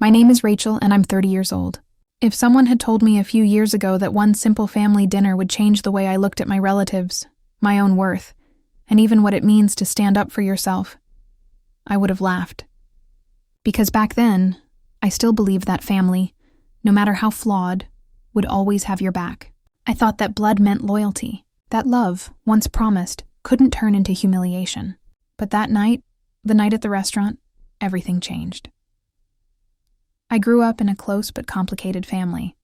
My name is Rachel, and I'm 30 years old. If someone had told me a few years ago that one simple family dinner would change the way I looked at my relatives, my own worth, and even what it means to stand up for yourself, I would have laughed. Because back then, I still believed that family, no matter how flawed, would always have your back. I thought that blood meant loyalty, that love, once promised, couldn't turn into humiliation. But that night, the night at the restaurant, everything changed. I grew up in a close but complicated family.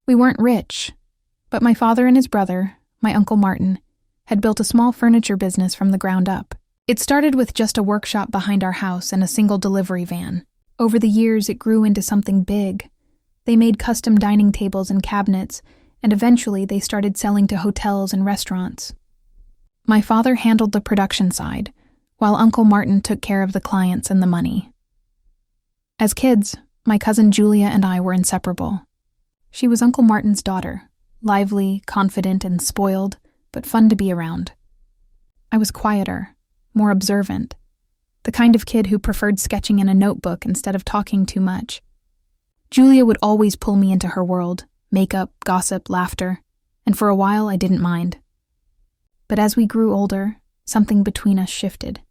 We weren't rich, but my father and his brother, my Uncle Martin, had built a small furniture business from the ground up. It started with just a workshop behind our house and a single delivery van. Over the years, it grew into something big. They made custom dining tables and cabinets, and eventually they started selling to hotels and restaurants. My father handled the production side, while Uncle Martin took care of the clients and the money. As kids, my cousin Julia and I were inseparable. She was Uncle Martin's daughter, lively, confident, and spoiled, but fun to be around. I was quieter, more observant, the kind of kid who preferred sketching in a notebook instead of talking too much. Julia would always pull me into her world, makeup, gossip, laughter, and for a while I didn't mind. But as we grew older, something between us shifted.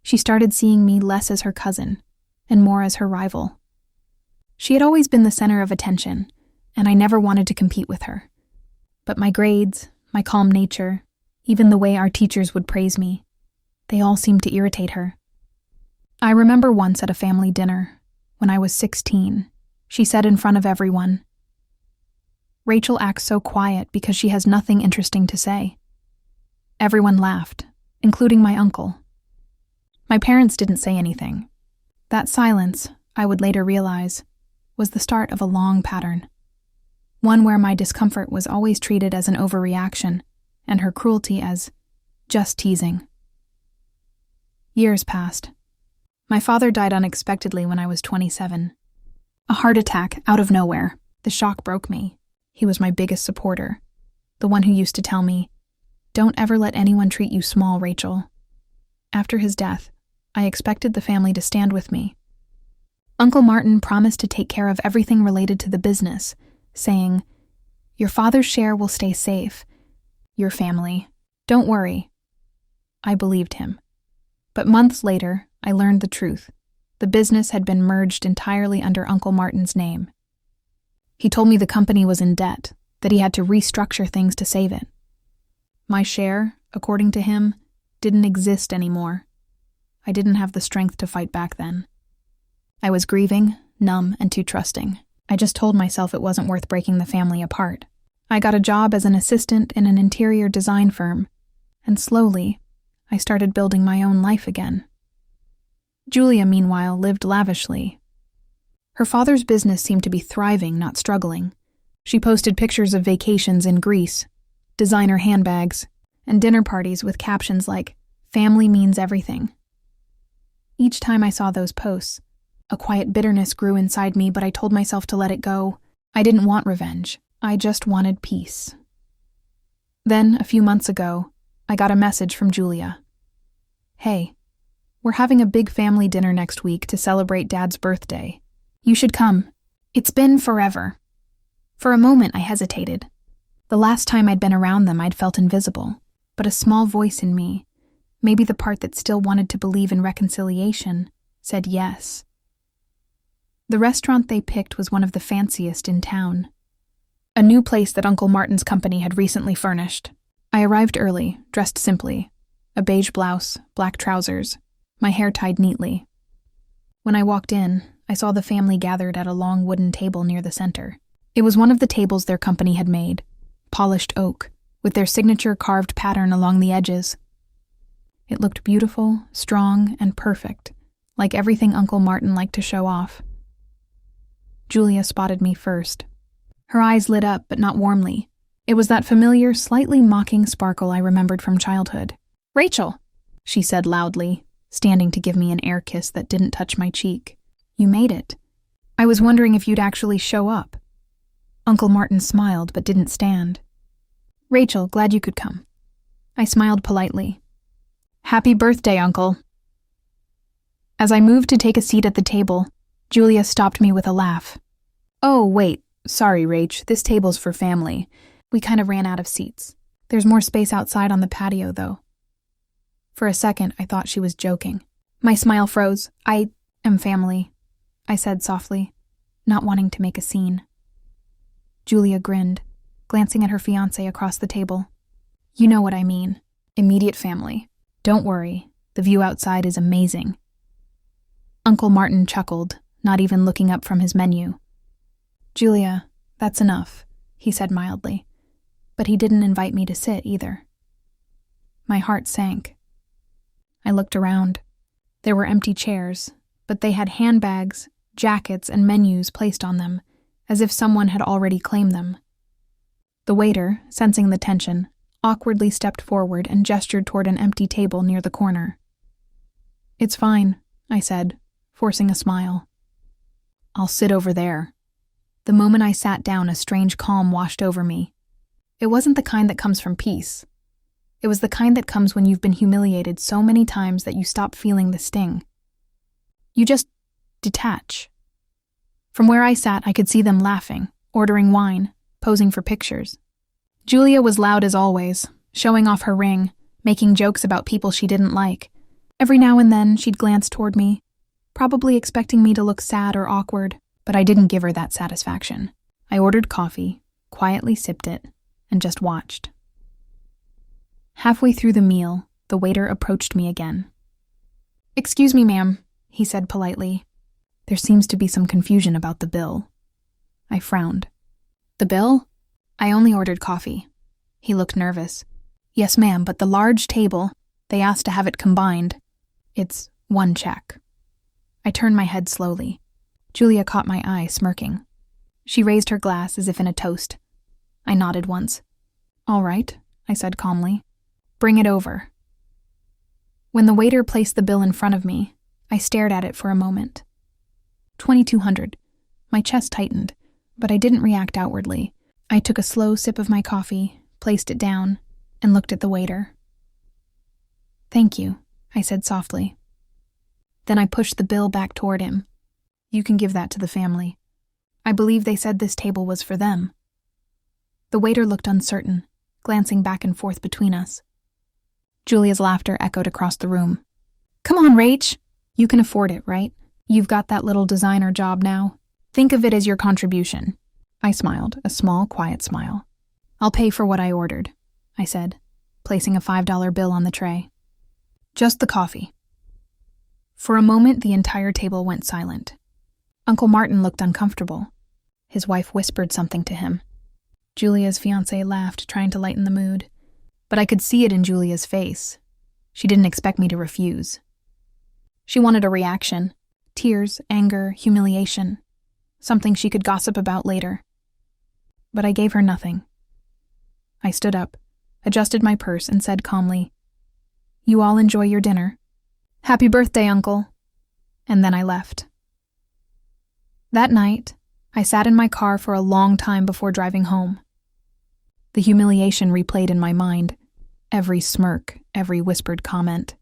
She started seeing me less as her cousin, and more as her rival. She had always been the center of attention, and I never wanted to compete with her. But my grades, my calm nature, even the way our teachers would praise me, they all seemed to irritate her. I remember once at a family dinner, when I was 16, she said in front of everyone, "Rachel acts so quiet because she has nothing interesting to say." Everyone laughed, including my uncle. My parents didn't say anything. That silence, I would later realize, was the start of a long pattern. One where my discomfort was always treated as an overreaction, and her cruelty as just teasing. Years passed. My father died unexpectedly when I was 27. A heart attack out of nowhere. The shock broke me. He was my biggest supporter, the one who used to tell me, "Don't ever let anyone treat you small, Rachel." After his death, I expected the family to stand with me. Uncle Martin promised to take care of everything related to the business, saying, "Your father's share will stay safe. Your family. Don't worry." I believed him. But months later, I learned the truth. The business had been merged entirely under Uncle Martin's name. He told me the company was in debt, that he had to restructure things to save it. My share, according to him, didn't exist anymore. I didn't have the strength to fight back then. I was grieving, numb, and too trusting. I just told myself it wasn't worth breaking the family apart. I got a job as an assistant in an interior design firm, and slowly, I started building my own life again. Julia, meanwhile, lived lavishly. Her father's business seemed to be thriving, not struggling. She posted pictures of vacations in Greece, designer handbags, and dinner parties with captions like, "Family means everything." Each time I saw those posts, a quiet bitterness grew inside me, but I told myself to let it go. I didn't want revenge. I just wanted peace. Then, a few months ago, I got a message from Julia. "Hey, we're having a big family dinner next week to celebrate Dad's birthday. You should come. It's been forever." For a moment, I hesitated. The last time I'd been around them, I'd felt invisible. But a small voice in me, maybe the part that still wanted to believe in reconciliation, said yes. The restaurant they picked was one of the fanciest in town. A new place that Uncle Martin's company had recently furnished. I arrived early, dressed simply. A beige blouse, black trousers, my hair tied neatly. When I walked in, I saw the family gathered at a long wooden table near the center. It was one of the tables their company had made, polished oak, with their signature carved pattern along the edges. It looked beautiful, strong, and perfect, like everything Uncle Martin liked to show off. Julia spotted me first. Her eyes lit up, but not warmly. It was that familiar, slightly mocking sparkle I remembered from childhood. "Rachel," she said loudly, standing to give me an air kiss that didn't touch my cheek. "You made it. I was wondering if you'd actually show up." Uncle Martin smiled, but didn't stand. "Rachel, glad you could come." I smiled politely. "Happy birthday, Uncle." As I moved to take a seat at the table, Julia stopped me with a laugh. "Oh, wait. Sorry, Rach. This table's for family. We kind of ran out of seats. There's more space outside on the patio, though." For a second, I thought she was joking. My smile froze. "I am family," I said softly, not wanting to make a scene. Julia grinned, glancing at her fiancé across the table. "You know what I mean. Immediate family. Don't worry. The view outside is amazing." Uncle Martin chuckled, not even looking up from his menu. "Julia, that's enough," he said mildly. But he didn't invite me to sit either. My heart sank. I looked around. There were empty chairs, but they had handbags, jackets, and menus placed on them, as if someone had already claimed them. The waiter, sensing the tension, awkwardly stepped forward and gestured toward an empty table near the corner. "It's fine," I said, forcing a smile. "I'll sit over there." The moment I sat down, a strange calm washed over me. It wasn't the kind that comes from peace. It was the kind that comes when you've been humiliated so many times that you stop feeling the sting. You just detach. From where I sat, I could see them laughing, ordering wine, posing for pictures. Julia was loud as always, showing off her ring, making jokes about people she didn't like. Every now and then, she'd glance toward me, probably expecting me to look sad or awkward, but I didn't give her that satisfaction. I ordered coffee, quietly sipped it, and just watched. Halfway through the meal, the waiter approached me again. "Excuse me, ma'am," he said politely. "There seems to be some confusion about the bill." I frowned. "The bill? I only ordered coffee." He looked nervous. "Yes, ma'am, but the large table, they asked to have it combined. It's one check." I turned my head slowly. Julia caught my eye, smirking. She raised her glass as if in a toast. I nodded once. "All right," I said calmly. "Bring it over." When the waiter placed the bill in front of me, I stared at it for a moment. $2,200. My chest tightened, but I didn't react outwardly. I took a slow sip of my coffee, placed it down, and looked at the waiter. "Thank you," I said softly. Then I pushed the bill back toward him. "You can give that to the family. I believe they said this table was for them." The waiter looked uncertain, glancing back and forth between us. Julia's laughter echoed across the room. "Come on, Rach! You can afford it, right? You've got that little designer job now. Think of it as your contribution." I smiled, a small, quiet smile. "I'll pay for what I ordered," I said, placing a $5 bill on the tray. "Just the coffee." For a moment, the entire table went silent. Uncle Martin looked uncomfortable. His wife whispered something to him. Julia's fiancé laughed, trying to lighten the mood. But I could see it in Julia's face. She didn't expect me to refuse. She wanted a reaction. Tears, anger, humiliation. Something she could gossip about later. But I gave her nothing. I stood up, adjusted my purse, and said calmly, "You all enjoy your dinner. Happy birthday, Uncle." And then I left. That night, I sat in my car for a long time before driving home. The humiliation replayed in my mind, every smirk, every whispered comment.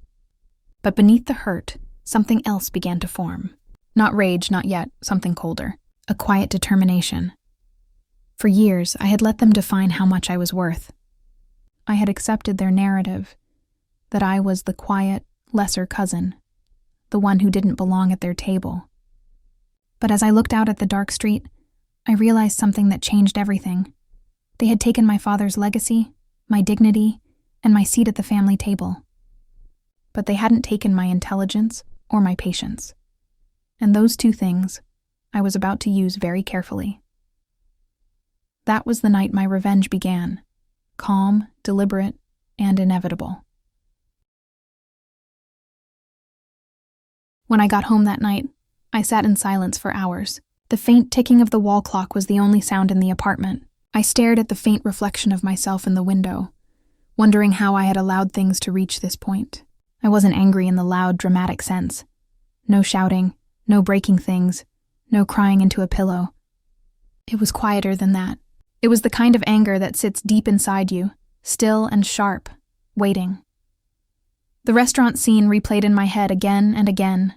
But beneath the hurt, something else began to form. Not rage, not yet, something colder. A quiet determination. For years, I had let them define how much I was worth. I had accepted their narrative, that I was the quiet, lesser cousin, the one who didn't belong at their table. But as I looked out at the dark street, I realized something that changed everything. They had taken my father's legacy, my dignity, and my seat at the family table. But they hadn't taken my intelligence or my patience. And those two things I was about to use very carefully. That was the night my revenge began, calm, deliberate, and inevitable. When I got home that night, I sat in silence for hours. The faint ticking of the wall clock was the only sound in the apartment. I stared at the faint reflection of myself in the window, wondering how I had allowed things to reach this point. I wasn't angry in the loud, dramatic sense. No shouting, no breaking things, no crying into a pillow. It was quieter than that. It was the kind of anger that sits deep inside you, still and sharp, waiting. The restaurant scene replayed in my head again and again.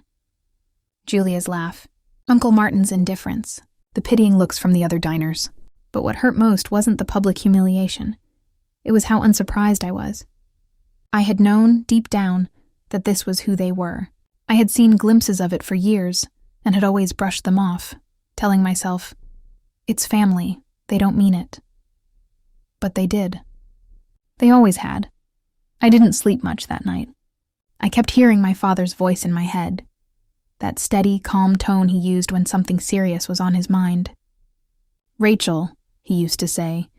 Julia's laugh. Uncle Martin's indifference, the pitying looks from the other diners. But what hurt most wasn't the public humiliation. It was how unsurprised I was. I had known, deep down, that this was who they were. I had seen glimpses of it for years, and had always brushed them off, telling myself, "It's family, they don't mean it." But they did. They always had. I didn't sleep much that night. I kept hearing my father's voice in my head, that steady, calm tone he used when something serious was on his mind. "Rachel," he used to say,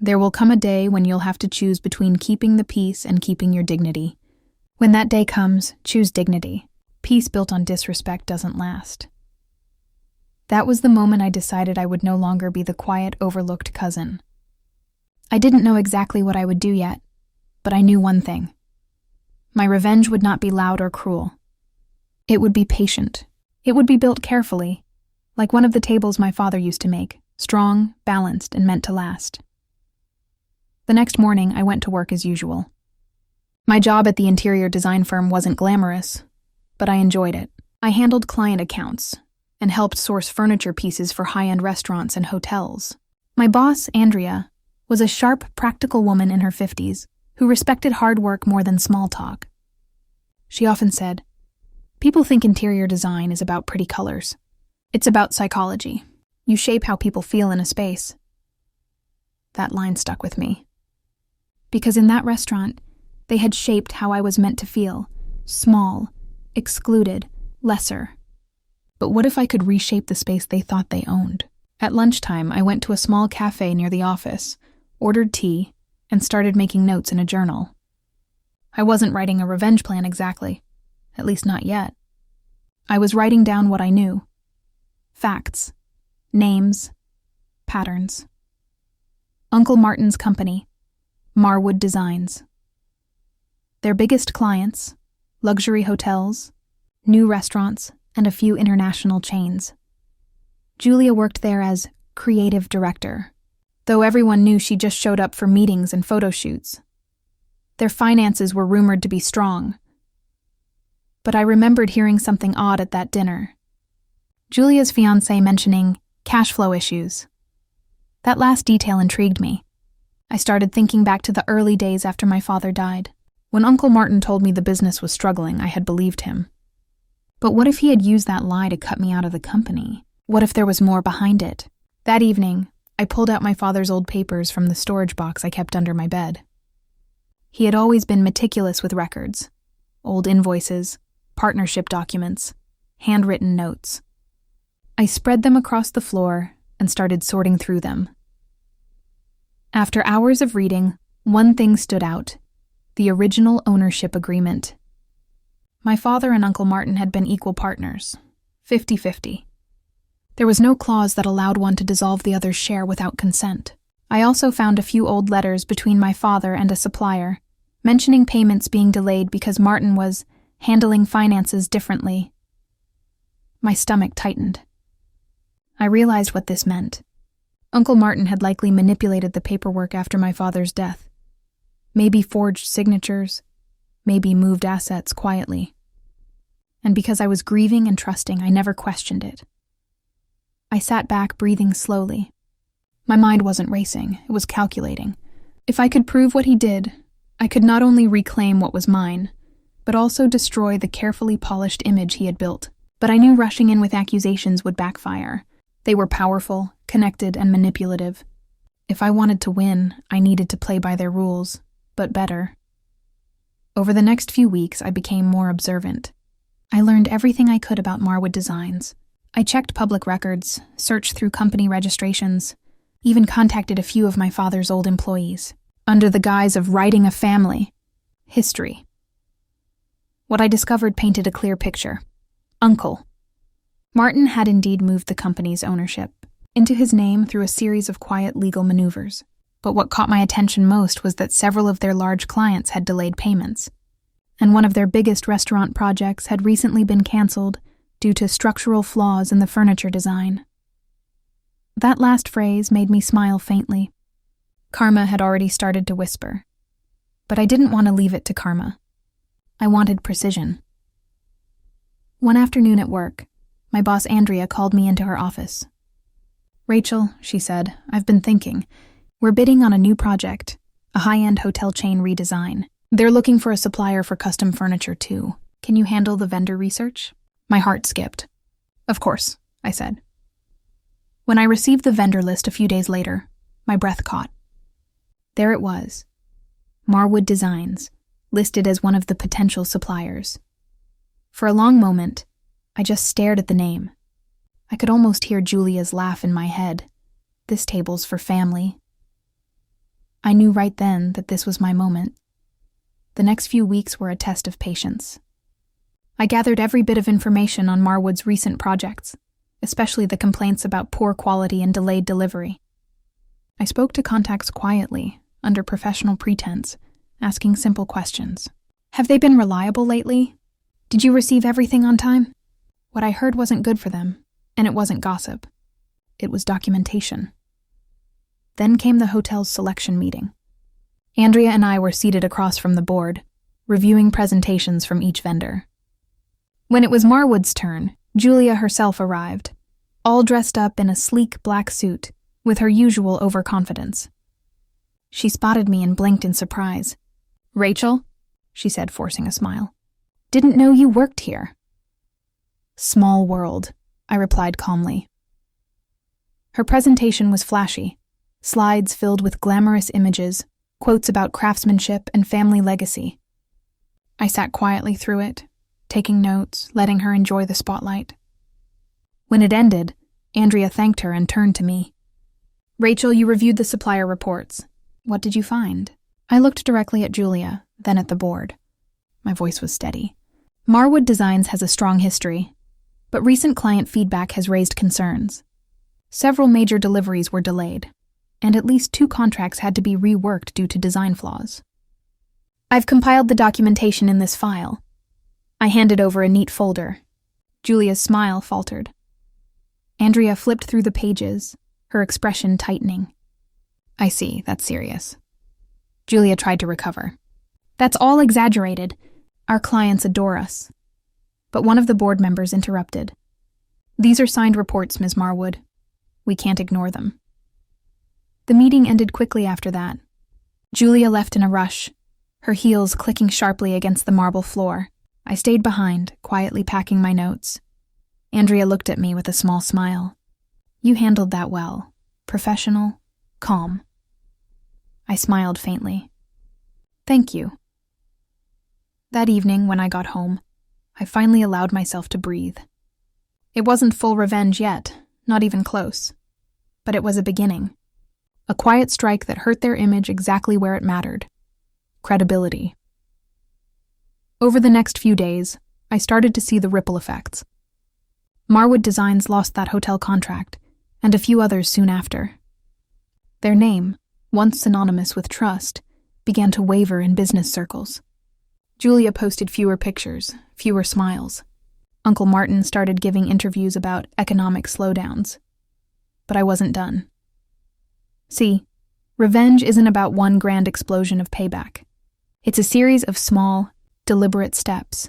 "there will come a day when you'll have to choose between keeping the peace and keeping your dignity. When that day comes, choose dignity. Peace built on disrespect doesn't last." That was the moment I decided I would no longer be the quiet, overlooked cousin. I didn't know exactly what I would do yet, but I knew one thing. My revenge would not be loud or cruel. It would be patient. It would be built carefully, like one of the tables my father used to make, strong, balanced, and meant to last. The next morning, I went to work as usual. My job at the interior design firm wasn't glamorous, but I enjoyed it. I handled client accounts and helped source furniture pieces for high-end restaurants and hotels. My boss, Andrea, was a sharp, practical woman in her 50s who respected hard work more than small talk. She often said, "People think interior design is about pretty colors. It's about psychology. You shape how people feel in a space." That line stuck with me. Because in that restaurant, they had shaped how I was meant to feel, small, excluded, lesser. But what if I could reshape the space they thought they owned? At lunchtime, I went to a small cafe near the office, ordered tea, and started making notes in a journal. I wasn't writing a revenge plan exactly, at least not yet. I was writing down what I knew. Facts, names, patterns. Uncle Martin's company, Marwood Designs. Their biggest clients, luxury hotels, new restaurants, and a few international chains. Julia worked there as creative director, though everyone knew she just showed up for meetings and photo shoots. Their finances were rumored to be strong. But I remembered hearing something odd at that dinner. Julia's fiancé mentioning cash flow issues. That last detail intrigued me. I started thinking back to the early days after my father died. When Uncle Martin told me the business was struggling, I had believed him. But what if he had used that lie to cut me out of the company? What if there was more behind it? That evening, I pulled out my father's old papers from the storage box I kept under my bed. He had always been meticulous with records, old invoices, partnership documents, handwritten notes. I spread them across the floor and started sorting through them. After hours of reading, one thing stood out: the original ownership agreement. My father and Uncle Martin had been equal partners, 50-50. There was no clause that allowed one to dissolve the other's share without consent. I also found a few old letters between my father and a supplier, mentioning payments being delayed because Martin was handling finances differently. My stomach tightened. I realized what this meant. Uncle Martin had likely manipulated the paperwork after my father's death. Maybe forged signatures, maybe moved assets quietly. And because I was grieving and trusting, I never questioned it. I sat back, breathing slowly. My mind wasn't racing, it was calculating. If I could prove what he did, I could not only reclaim what was mine, but also destroy the carefully polished image he had built. But I knew rushing in with accusations would backfire. They were powerful, connected, and manipulative. If I wanted to win, I needed to play by their rules, but better. Over the next few weeks, I became more observant. I learned everything I could about Marwood Designs. I checked public records, searched through company registrations, even contacted a few of my father's old employees, under the guise of writing a family history. What I discovered painted a clear picture. Uncle Martin had indeed moved the company's ownership into his name through a series of quiet legal maneuvers. But what caught my attention most was that several of their large clients had delayed payments, and one of their biggest restaurant projects had recently been canceled due to structural flaws in the furniture design. That last phrase made me smile faintly. Karma had already started to whisper, but I didn't want to leave it to karma. I wanted precision. One afternoon at work, My boss Andrea called me into her office. "Rachel," she said, "I've been thinking. We're bidding on a new project, a high-end hotel chain redesign. They're looking for a supplier for custom furniture too. Can you handle the vendor research?" My heart skipped. "Of course," I said. When I received the vendor list a few days later, my breath caught. There it was, Marwood Designs, listed as one of the potential suppliers. For a long moment, I just stared at the name. I could almost hear Julia's laugh in my head. This table's for family. I knew right then that this was my moment. The next few weeks were a test of patience. I gathered every bit of information on Marwood's recent projects, especially the complaints about poor quality and delayed delivery. I spoke to contacts quietly, under professional pretense, asking simple questions. "Have they been reliable lately? Did you receive everything on time?" What I heard wasn't good for them, and it wasn't gossip. It was documentation. Then came the hotel's selection meeting. Andrea and I were seated across from the board, reviewing presentations from each vendor. When it was Marwood's turn, Julia herself arrived, all dressed up in a sleek black suit, with her usual overconfidence. She spotted me and blinked in surprise. "Rachel," she said, forcing a smile. "Didn't know you worked here." "Small world," I replied calmly. Her presentation was flashy, slides filled with glamorous images, quotes about craftsmanship and family legacy. I sat quietly through it, taking notes, letting her enjoy the spotlight. When it ended, Andrea thanked her and turned to me. "Rachel, you reviewed the supplier reports. What did you find?" I looked directly at Julia, then at the board. My voice was steady. "Marwood Designs has a strong history, but recent client feedback has raised concerns. Several major deliveries were delayed, and at least 2 contracts had to be reworked due to design flaws. I've compiled the documentation in this file." I handed over a neat folder. Julia's smile faltered. Andrea flipped through the pages, her expression tightening. "I see, that's serious." Julia tried to recover. "That's all exaggerated. Our clients adore us." But one of the board members interrupted. "These are signed reports, Ms. Marwood. We can't ignore them." The meeting ended quickly after that. Julia left in a rush, her heels clicking sharply against the marble floor. I stayed behind, quietly packing my notes. Andrea looked at me with a small smile. "You handled that well. Professional, calm." I smiled faintly. "Thank you." That evening, when I got home, I finally allowed myself to breathe. It wasn't full revenge yet, not even close. But it was a beginning. A quiet strike that hurt their image exactly where it mattered. Credibility. Over the next few days, I started to see the ripple effects. Marwood Designs lost that hotel contract, and a few others soon after. Their name, once synonymous with trust, began to waver in business circles. Julia posted fewer pictures, fewer smiles. Uncle Martin started giving interviews about economic slowdowns. But I wasn't done. See, revenge isn't about one grand explosion of payback. It's a series of small, deliberate steps,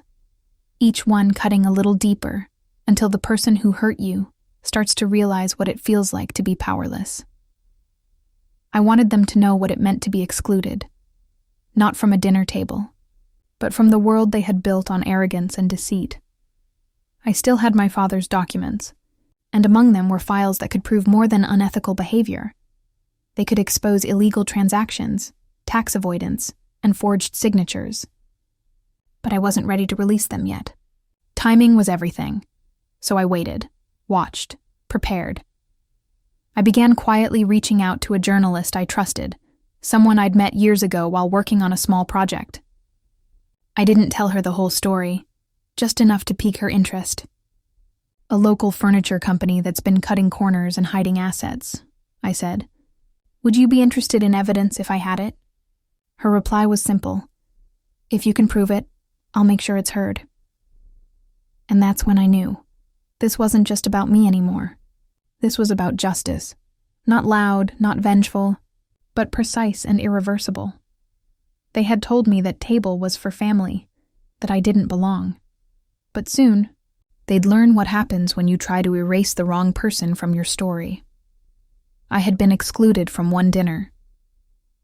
each one cutting a little deeper until the person who hurt you starts to realize what it feels like to be powerless. I wanted them to know what it meant to be excluded, not from a dinner table, but from the world they had built on arrogance and deceit. I still had my father's documents, and among them were files that could prove more than unethical behavior. They could expose illegal transactions, tax avoidance, and forged signatures. But I wasn't ready to release them yet. Timing was everything, so I waited, watched, prepared. I began quietly reaching out to a journalist I trusted, someone I'd met years ago while working on a small project. I didn't tell her the whole story, just enough to pique her interest. "A local furniture company that's been cutting corners and hiding assets," I said. "Would you be interested in evidence if I had it?" Her reply was simple. "If you can prove it, I'll make sure it's heard." And that's when I knew. This wasn't just about me anymore. This was about justice. Not loud, not vengeful, but precise and irreversible. They had told me that table was for family, that I didn't belong. But soon, They'd learn what happens when you try to erase the wrong person from your story. I had been excluded from one dinner.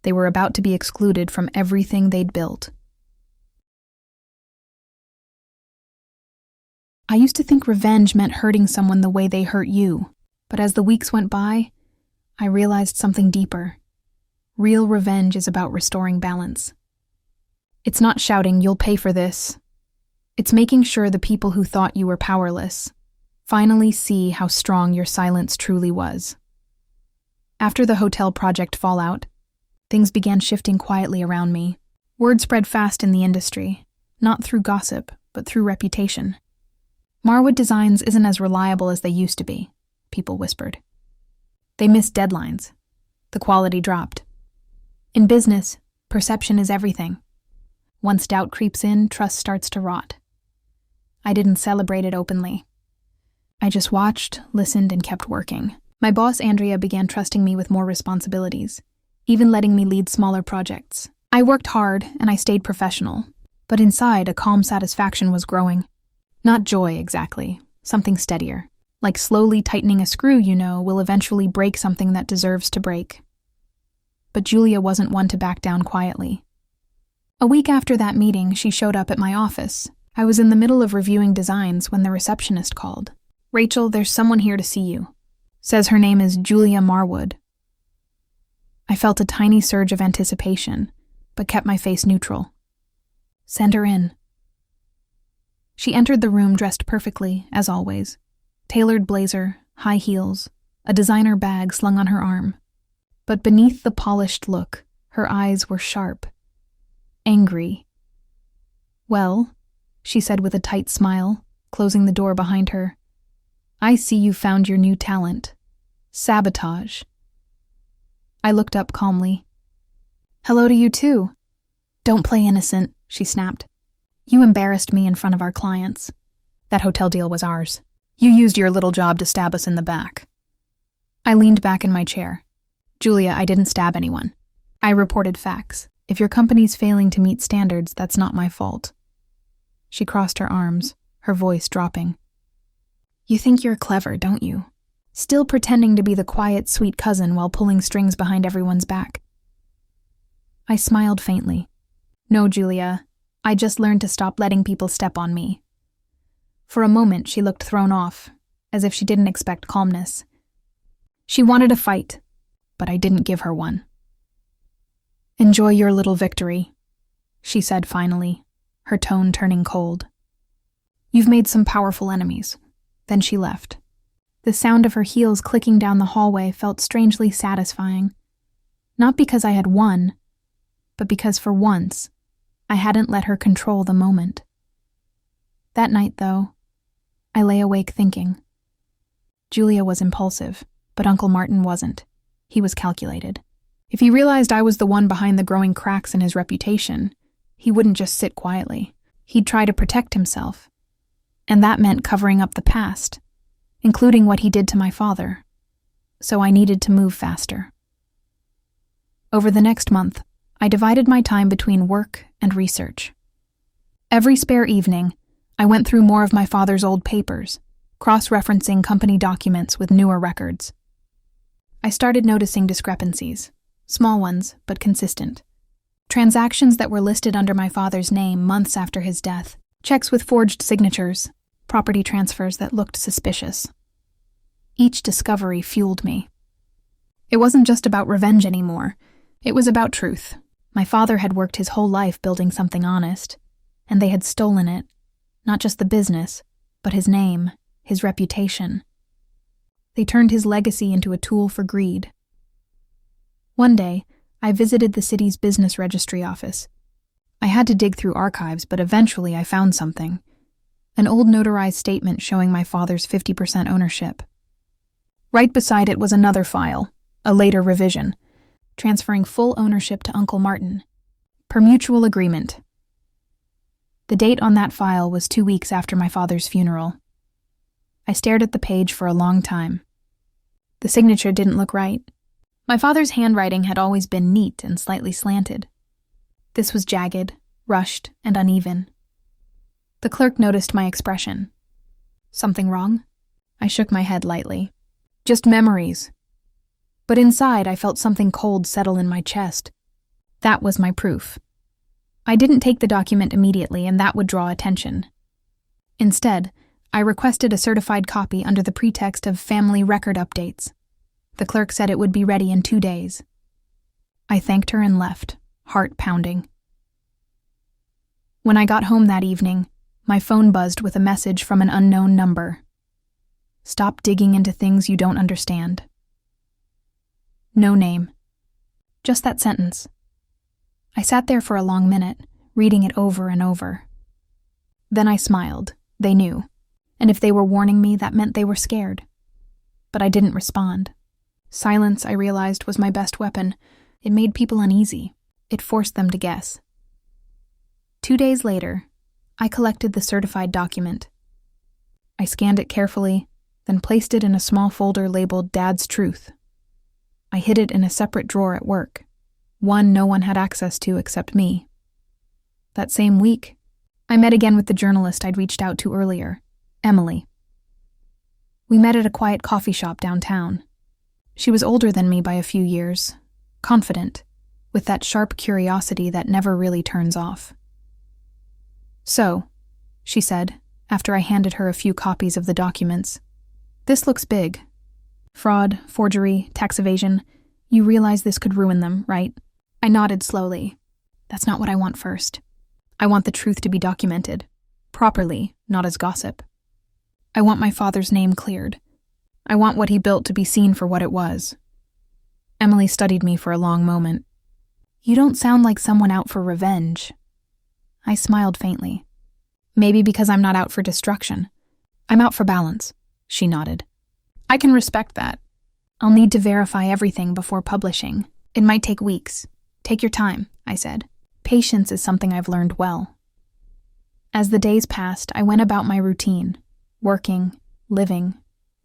They were about to be excluded from everything they'd built. I used to think revenge meant hurting someone the way they hurt you, but as the weeks went by, I realized something deeper. Real revenge is about restoring balance. It's not shouting, "You'll pay for this." It's making sure the people who thought you were powerless finally see how strong your silence truly was. After the hotel project fallout, things began shifting quietly around me. Word spread fast in the industry, not through gossip, but through reputation. "Marwood Designs isn't as reliable as they used to be," people whispered. They missed deadlines. The quality dropped. In business, perception is everything. Once doubt creeps in, trust starts to rot. I didn't celebrate it openly. I just watched, listened, and kept working. My boss, Andrea, began trusting me with more responsibilities, even letting me lead smaller projects. I worked hard, and I stayed professional, but inside, a calm satisfaction was growing. Not joy, exactly. Something steadier. Like slowly tightening a screw, will eventually break something that deserves to break. But Julia wasn't one to back down quietly. A week after that meeting, she showed up at my office. I was in the middle of reviewing designs when the receptionist called. "Rachel, there's someone here to see you. Says her name is Julia Marwood." I felt a tiny surge of anticipation, but kept my face neutral. "Send her in." She entered the room dressed perfectly, as always. Tailored blazer, high heels, a designer bag slung on her arm. But beneath the polished look, her eyes were sharp. Angry. "Well," she said with a tight smile, closing the door behind her, "I see you found your new talent. Sabotage." I looked up calmly. "Hello to you too." "Don't play innocent," she snapped. "You embarrassed me in front of our clients. That hotel deal was ours. You used your little job to stab us in the back." I leaned back in my chair. "Julia, I didn't stab anyone. I reported facts. If your company's failing to meet standards, that's not my fault." She crossed her arms, her voice dropping. "You think you're clever, don't you? Still pretending to be the quiet, sweet cousin while pulling strings behind everyone's back." I smiled faintly. "No, Julia, I just learned to stop letting people step on me." For a moment, she looked thrown off, as if she didn't expect calmness. She wanted a fight, but I didn't give her one. "Enjoy your little victory," she said finally, her tone turning cold. "You've made some powerful enemies." Then she left. The sound of her heels clicking down the hallway felt strangely satisfying. Not because I had won, but because for once, I hadn't let her control the moment. That night, though, I lay awake thinking. Julia was impulsive, but Uncle Martin wasn't. He was calculated. If he realized I was the one behind the growing cracks in his reputation, he wouldn't just sit quietly. He'd try to protect himself. And that meant covering up the past, including what he did to my father. So I needed to move faster. Over the next month, I divided my time between work and research. Every spare evening, I went through more of my father's old papers, cross-referencing company documents with newer records. I started noticing discrepancies, small ones, but consistent. Transactions that were listed under my father's name months after his death, checks with forged signatures, property transfers that looked suspicious. Each discovery fueled me. It wasn't just about revenge anymore. It was about truth. My father had worked his whole life building something honest, and they had stolen it. Not just the business, but his name, his reputation. They turned his legacy into a tool for greed. One day, I visited the city's business registry office. I had to dig through archives, but eventually I found something. An old notarized statement showing my father's 50% ownership. Right beside it was another file, a later revision, transferring full ownership to Uncle Martin, per mutual agreement. The date on that file was 2 weeks after my father's funeral. I stared at the page for a long time. The signature didn't look right. My father's handwriting had always been neat and slightly slanted. This was jagged, rushed, and uneven. The clerk noticed my expression. Something wrong? I shook my head lightly. Just memories. But inside, I felt something cold settle in my chest. That was my proof. I didn't take the document immediately, and that would draw attention. Instead, I requested a certified copy under the pretext of family record updates. The clerk said it would be ready in 2 days. I thanked her and left, heart pounding. When I got home that evening, my phone buzzed with a message from an unknown number. Stop digging into things you don't understand. No name. Just that sentence. I sat there for a long minute, reading it over and over. Then I smiled. They knew. And if they were warning me, that meant they were scared. But I didn't respond. Silence, I realized, was my best weapon. It made people uneasy. It forced them to guess. 2 days later, I collected the certified document. I scanned it carefully, then placed it in a small folder labeled Dad's Truth. I hid it in a separate drawer at work, one no one had access to except me. That same week, I met again with the journalist I'd reached out to earlier, Emily. We met at a quiet coffee shop downtown. She was older than me by a few years, confident, with that sharp curiosity that never really turns off. So, she said, after I handed her a few copies of the documents, this looks big. Fraud, forgery, tax evasion. You realize this could ruin them, right? I nodded slowly. That's not what I want first. I want the truth to be documented. Properly, not as gossip. I want my father's name cleared. I want what he built to be seen for what it was. Emily studied me for a long moment. You don't sound like someone out for revenge. I smiled faintly. Maybe because I'm not out for destruction. I'm out for balance, she nodded. I can respect that. I'll need to verify everything before publishing. It might take weeks. Take your time, I said. Patience is something I've learned well. As the days passed, I went about my routine, working, living,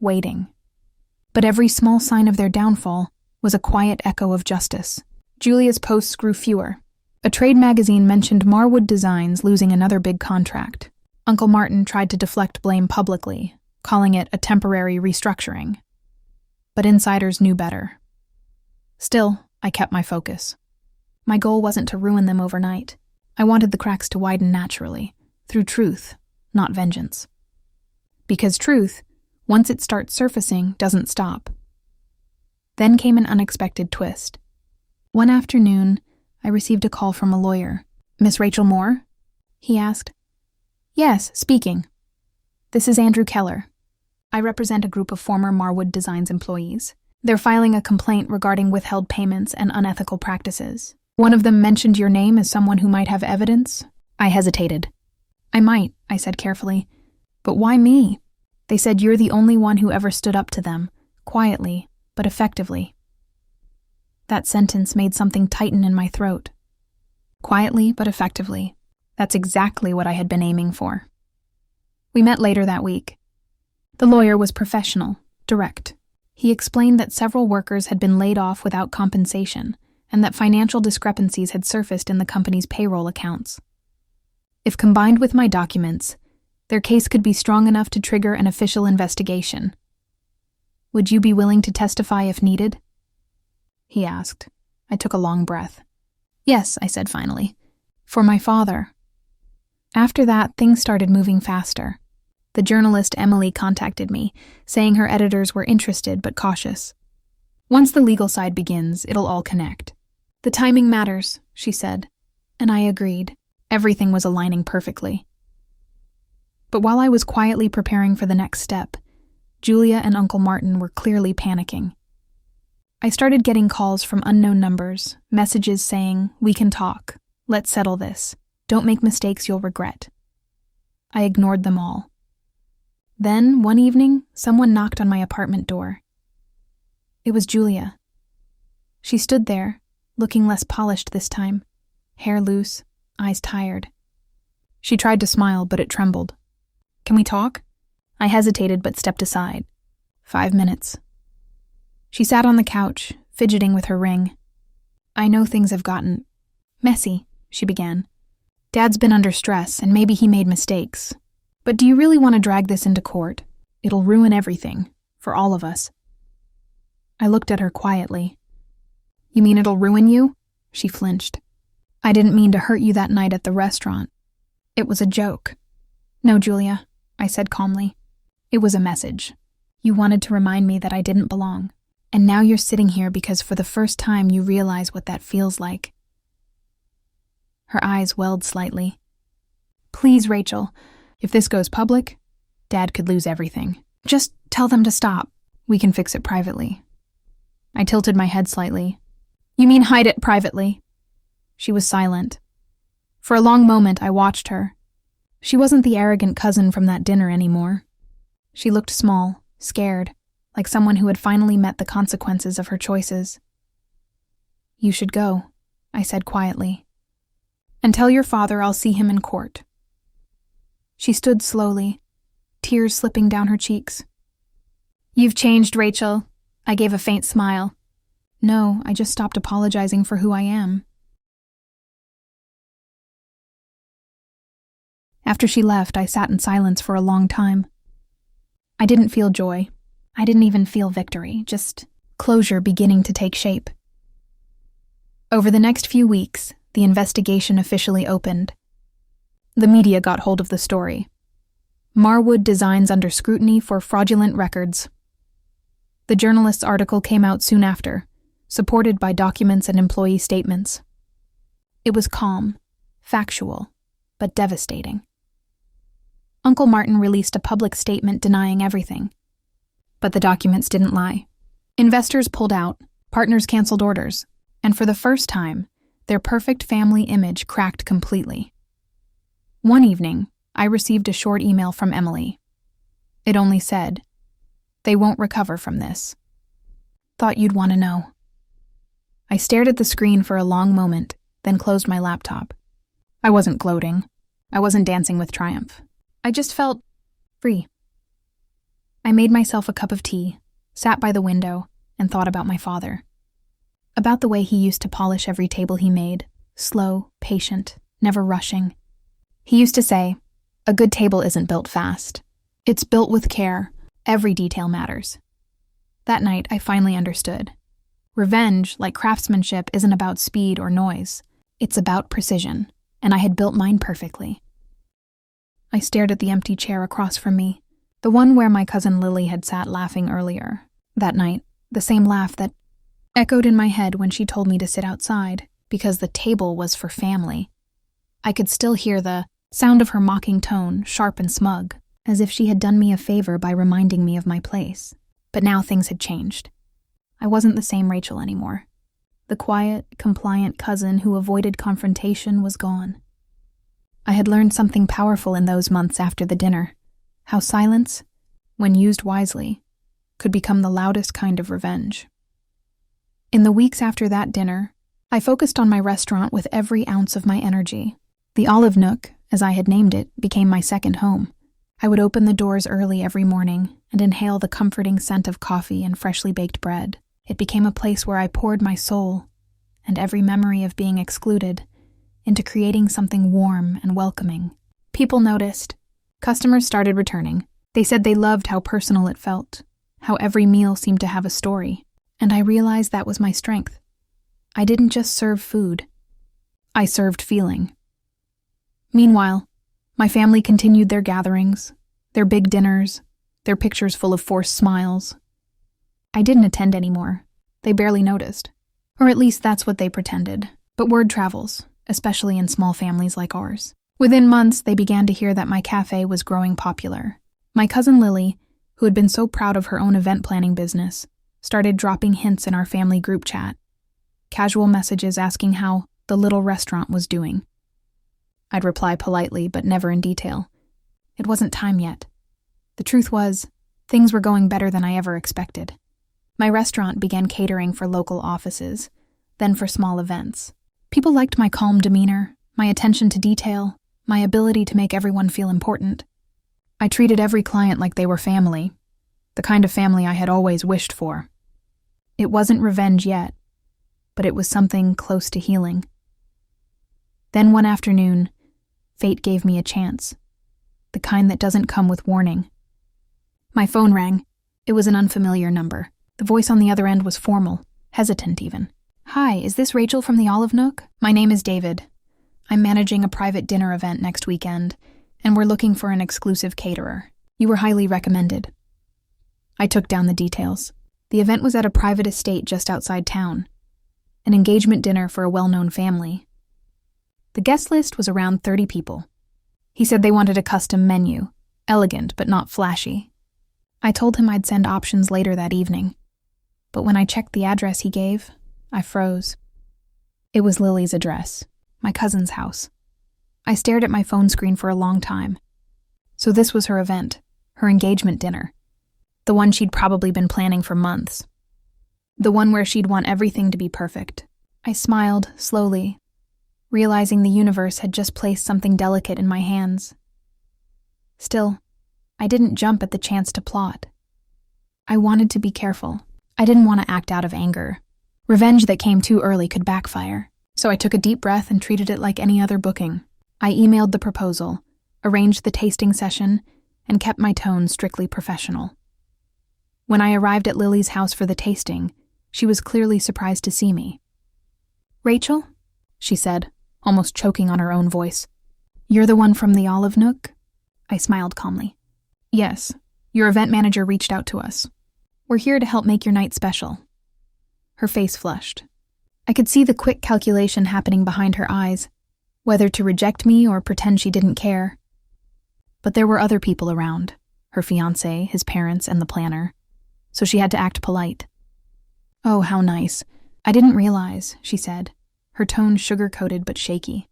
waiting. But every small sign of their downfall was a quiet echo of justice. Julia's posts grew fewer. A trade magazine mentioned Marwood Designs losing another big contract. Uncle Martin tried to deflect blame publicly, calling it a temporary restructuring. But insiders knew better. Still, I kept my focus. My goal wasn't to ruin them overnight. I wanted the cracks to widen naturally, through truth, not vengeance. Because truth, once it starts surfacing, doesn't stop. Then came an unexpected twist. One afternoon, I received a call from a lawyer. Miss Rachel Moore? He asked. Yes, speaking. This is Andrew Keller. I represent a group of former Marwood Designs employees. They're filing a complaint regarding withheld payments and unethical practices. One of them mentioned your name as someone who might have evidence. I hesitated. I might, I said carefully. But why me? They said you're the only one who ever stood up to them, quietly, but effectively. That sentence made something tighten in my throat. Quietly, but effectively. That's exactly what I had been aiming for. We met later that week. The lawyer was professional, direct. He explained that several workers had been laid off without compensation, and that financial discrepancies had surfaced in the company's payroll accounts. If combined with my documents, their case could be strong enough to trigger an official investigation. Would you be willing to testify if needed? He asked. I took a long breath. Yes, I said finally. For my father. After that, things started moving faster. The journalist Emily contacted me, saying her editors were interested but cautious. Once the legal side begins, it'll all connect. The timing matters, she said, and I agreed. Everything was aligning perfectly. But while I was quietly preparing for the next step, Julia and Uncle Martin were clearly panicking. I started getting calls from unknown numbers, messages saying, "We can talk. Let's settle this. Don't make mistakes you'll regret." I ignored them all. Then, one evening, someone knocked on my apartment door. It was Julia. She stood there, looking less polished this time, hair loose, eyes tired. She tried to smile, but it trembled. "Can we talk?" I hesitated but stepped aside. 5 minutes. She sat on the couch, fidgeting with her ring. "I know things have gotten messy," she began. "Dad's been under stress, and maybe he made mistakes. But do you really want to drag this into court? It'll ruin everything, for all of us. I looked at her quietly. You mean it'll ruin you? She flinched. I didn't mean to hurt you that night at the restaurant. It was a joke. No, Julia, I said calmly. It was a message. You wanted to remind me that I didn't belong. And now you're sitting here because for the first time you realize what that feels like. Her eyes welled slightly. Please, Rachel, if this goes public, Dad could lose everything. Just tell them to stop. We can fix it privately. I tilted my head slightly. You mean hide it privately? She was silent. For a long moment, I watched her. She wasn't the arrogant cousin from that dinner anymore. She looked small, scared, like someone who had finally met the consequences of her choices. You should go, I said quietly. And tell your father I'll see him in court. She stood slowly, tears slipping down her cheeks. You've changed, Rachel. I gave a faint smile. No, I just stopped apologizing for who I am. After she left, I sat in silence for a long time. I didn't feel joy. I didn't even feel victory, just closure beginning to take shape. Over the next few weeks, the investigation officially opened. The media got hold of the story. Marwood Designs under scrutiny for fraudulent records. The journalist's article came out soon after, supported by documents and employee statements. It was calm, factual, but devastating. Uncle Martin released a public statement denying everything. But the documents didn't lie. Investors pulled out, partners canceled orders, and for the first time, their perfect family image cracked completely. One evening, I received a short email from Emily. It only said, "They won't recover from this. Thought you'd want to know." I stared at the screen for a long moment, then closed my laptop. I wasn't gloating. I wasn't dancing with triumph. I just felt free. I made myself a cup of tea, sat by the window, and thought about my father. About the way he used to polish every table he made, slow, patient, never rushing. He used to say, "A good table isn't built fast. It's built with care. Every detail matters." That night, I finally understood. Revenge, like craftsmanship, isn't about speed or noise. It's about precision, and I had built mine perfectly. I stared at the empty chair across from me, the one where my cousin Lily had sat laughing earlier. That night, the same laugh that echoed in my head when she told me to sit outside, because the table was for family. I could still hear the sound of her mocking tone, sharp and smug, as if she had done me a favor by reminding me of my place. But now things had changed. I wasn't the same Rachel anymore. The quiet, compliant cousin who avoided confrontation was gone. I had learned something powerful in those months after the dinner, how silence, when used wisely, could become the loudest kind of revenge. In the weeks after that dinner, I focused on my restaurant with every ounce of my energy. The Olive Nook, as I had named it, became my second home. I would open the doors early every morning and inhale the comforting scent of coffee and freshly baked bread. It became a place where I poured my soul, and every memory of being excluded, into creating something warm and welcoming. People noticed. Customers started returning. They said they loved how personal it felt, how every meal seemed to have a story, and I realized that was my strength. I didn't just serve food. I served feeling. Meanwhile, my family continued their gatherings, their big dinners, their pictures full of forced smiles. I didn't attend anymore. They barely noticed. Or at least that's what they pretended. But word travels, especially in small families like ours. Within months, they began to hear that my cafe was growing popular. My cousin Lily, who had been so proud of her own event planning business, started dropping hints in our family group chat. Casual messages asking how the little restaurant was doing. I'd reply politely, but never in detail. It wasn't time yet. The truth was, things were going better than I ever expected. My restaurant began catering for local offices, then for small events. People liked my calm demeanor, my attention to detail, my ability to make everyone feel important. I treated every client like they were family, the kind of family I had always wished for. It wasn't revenge yet, but it was something close to healing. Then one afternoon, fate gave me a chance. the kind that doesn't come with warning. My phone rang. It was an unfamiliar number. The voice on the other end was formal, hesitant even. "Hi, is this Rachel from the Olive Nook? My name is David. I'm managing a private dinner event next weekend, and we're looking for an exclusive caterer. You were highly recommended." I took down the details. The event was at a private estate just outside town, an engagement dinner for a well-known family. The guest list was around 30 people. He said they wanted a custom menu, elegant but not flashy. I told him I'd send options later that evening, but when I checked the address he gave, I froze. It was Lily's address, my cousin's house. I stared at my phone screen for a long time. So this was her event, her engagement dinner. The one she'd probably been planning for months. The one where she'd want everything to be perfect. I smiled, slowly, realizing the universe had just placed something delicate in my hands. Still, I didn't jump at the chance to plot. I wanted to be careful. I didn't want to act out of anger. Revenge that came too early could backfire. So I took a deep breath and treated it like any other booking. I emailed the proposal, arranged the tasting session, and kept my tone strictly professional. When I arrived at Lily's house for the tasting, she was clearly surprised to see me. "Rachel?" she said, almost choking on her own voice. "You're the one from the Olive Nook?" I smiled calmly. "Yes, your event manager reached out to us. We're here to help make your night special." Her face flushed. I could see the quick calculation happening behind her eyes, whether to reject me or pretend she didn't care. But there were other people around, her fiancé, his parents, and the planner, so she had to act polite. "Oh, how nice. I didn't realize," she said, her tone sugar-coated but shaky.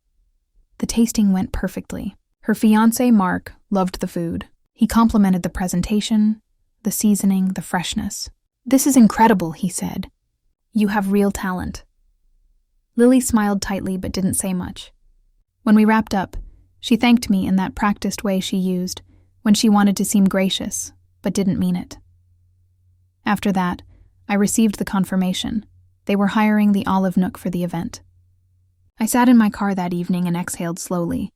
The tasting went perfectly. Her fiancé, Mark, loved the food. He complimented the presentation, the seasoning, the freshness. "This is incredible," he said. "You have real talent." Lily smiled tightly but didn't say much. When we wrapped up, she thanked me in that practiced way she used when she wanted to seem gracious, but didn't mean it. After that, I received the confirmation. They were hiring the Olive Nook for the event. I sat in my car that evening and exhaled slowly,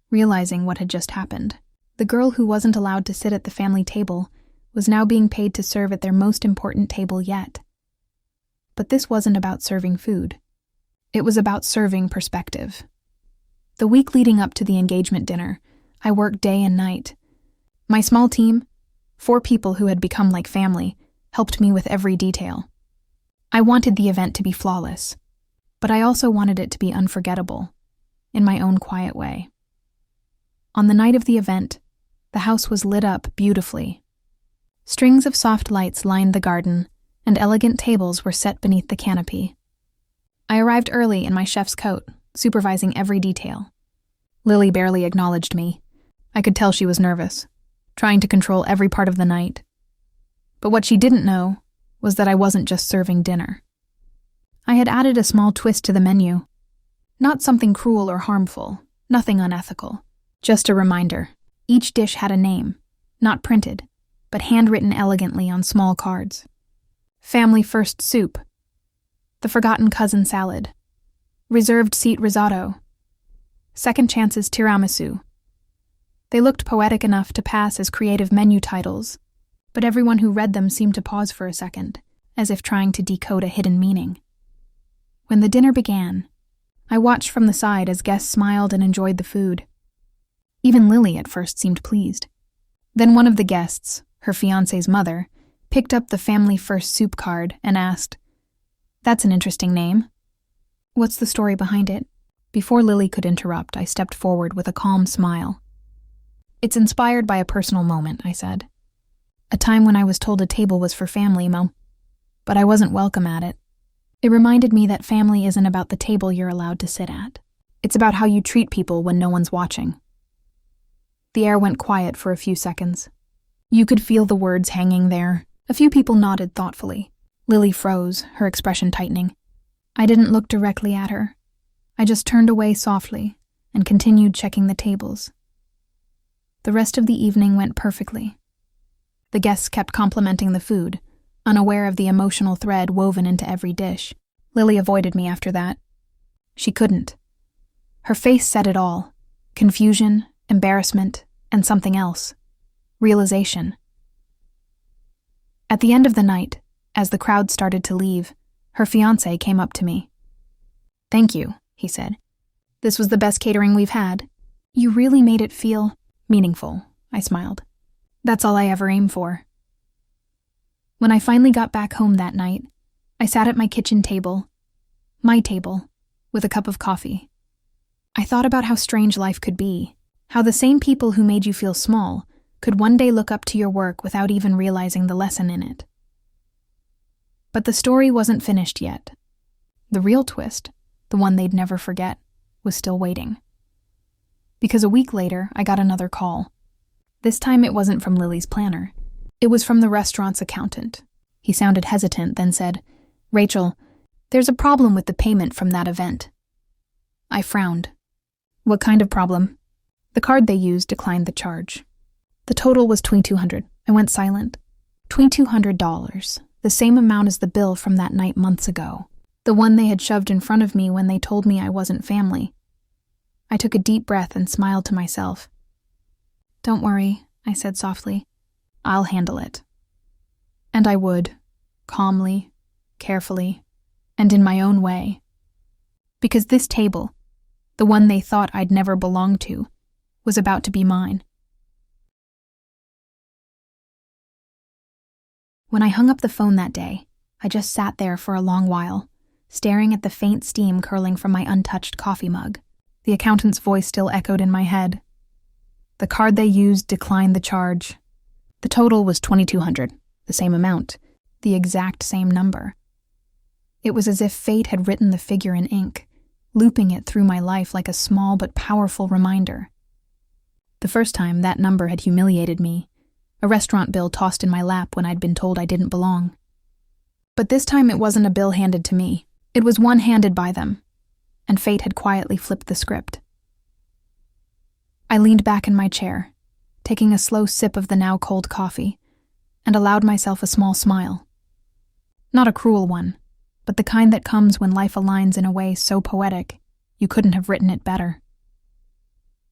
realizing what had just happened. The girl who wasn't allowed to sit at the family table was now being paid to serve at their most important table yet. But this wasn't about serving food. It was about serving perspective. The week leading up to the engagement dinner, I worked day and night. My small team, 4 people who had become like family, helped me with every detail. I wanted the event to be flawless, but I also wanted it to be unforgettable, in my own quiet way. On the night of the event, the house was lit up beautifully. Strings of soft lights lined the garden, and elegant tables were set beneath the canopy. I arrived early in my chef's coat, supervising every detail. Lily barely acknowledged me. I could tell she was nervous, trying to control every part of the night. But what she didn't know was that I wasn't just serving dinner. I had added a small twist to the menu. Not something cruel or harmful, nothing unethical. Just a reminder. Each dish had a name, not printed, but handwritten elegantly on small cards. Family First Soup, the Forgotten Cousin Salad, Reserved Seat Risotto, Second Chances Tiramisu. They looked poetic enough to pass as creative menu titles, but everyone who read them seemed to pause for a second, as if trying to decode a hidden meaning. When the dinner began, I watched from the side as guests smiled and enjoyed the food. Even Lily at first seemed pleased. Then one of the guests, her fiancé's mother, picked up the Family First Soup card and asked, "That's an interesting name. What's the story behind it?" Before Lily could interrupt, I stepped forward with a calm smile. "It's inspired by a personal moment," I said. "A time when I was told a table was for family, but I wasn't welcome at it. It reminded me that family isn't about the table you're allowed to sit at. It's about how you treat people when no one's watching." The air went quiet for a few seconds. You could feel the words hanging there. A few people nodded thoughtfully. Lily froze, her expression tightening. I didn't look directly at her. I just turned away softly and continued checking the tables. The rest of the evening went perfectly. The guests kept complimenting the food, unaware of the emotional thread woven into every dish. Lily avoided me after that. She couldn't. Her face said it all. Confusion, embarrassment, And something else. Realization. At the end of the night, as the crowd started to leave, her fiancé came up to me. "Thank you," he said. "This was the best catering we've had. You really made it feel meaningful," I smiled. "That's all I ever aim for." When I finally got back home that night, I sat at my kitchen table, my table, with a cup of coffee. I thought about how strange life could be, how the same people who made you feel small could one day look up to your work without even realizing the lesson in it. But the story wasn't finished yet. The real twist, the one they'd never forget, was still waiting. Because a week later, I got another call. This time it wasn't from Lily's planner. It was from the restaurant's accountant. He sounded hesitant, then said, "Rachel, there's a problem with the payment from that event." I frowned. "What kind of problem?" "The card they used declined the charge. The total was $2,200. I went silent. $2,200, the same amount as the bill from that night months ago. The one they had shoved in front of me when they told me I wasn't family. I took a deep breath and smiled to myself. "Don't worry," I said softly. "I'll handle it." And I would, calmly, carefully, and in my own way. Because this table, the one they thought I'd never belonged to, was about to be mine. When I hung up the phone that day, I just sat there for a long while, staring at the faint steam curling from my untouched coffee mug. The accountant's voice still echoed in my head. The card they used declined the charge. The total was $2,200, the same amount, the exact same number. It was as if fate had written the figure in ink, looping it through my life like a small but powerful reminder. The first time, that number had humiliated me, a restaurant bill tossed in my lap when I'd been told I didn't belong. But this time it wasn't a bill handed to me. It was one handed by them, and fate had quietly flipped the script. I leaned back in my chair, taking a slow sip of the now cold coffee, and allowed myself a small smile. Not a cruel one, but the kind that comes when life aligns in a way so poetic you couldn't have written it better.